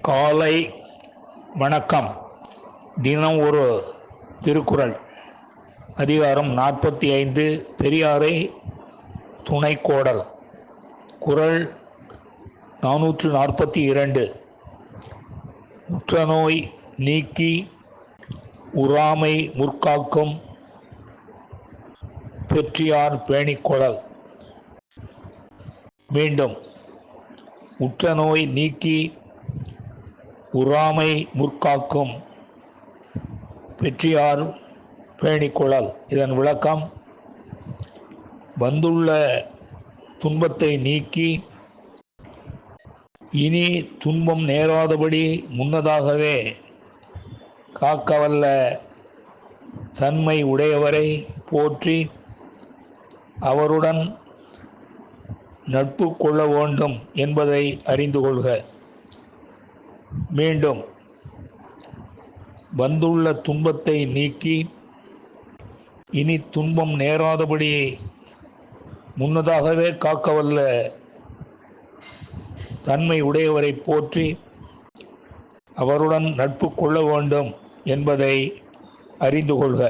காலை வணக்கம். தினம் ஒரு திருக்குறள். அதிகாரம் 45. பெரியாரை துணைக்கோடல். குறள் 442. உற்றநோய் நீக்கி உறாமை முற்காக்கும் பெற்றியார் பேணிக்கொளல். மீண்டும், உற்றநோய் நீக்கி உறாமை முற்காக்கும் பெற்றியார் பேணிக்கொளல். இதன் விளக்கம்: வந்துள்ள துன்பத்தை நீக்கி இனி துன்பம் நேராதபடி முன்னதாகவே காக்கவல்ல தன்மை உடையவரை போற்றி அவருடன் நட்பு கொள்ள வேண்டும் என்பதை அறிந்து கொள்க. மீண்டும், வந்துள்ள துன்பத்தை நீக்கி இனி துன்பம் நேராதபடி முன்னதாகவே காக்கவல்ல தன்மை உடையவரை போற்றி அவருடன் நட்பு கொள்ள வேண்டும் என்பதை அறிந்து கொள்க.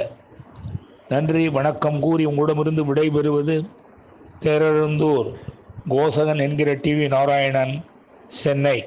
நன்றி, வணக்கம் கூறி உங்களிடமிருந்து விடைபெறுவது தேரெழுந்தூர் கோசகன் என்கிற டிவி நாராயணன், சென்னை.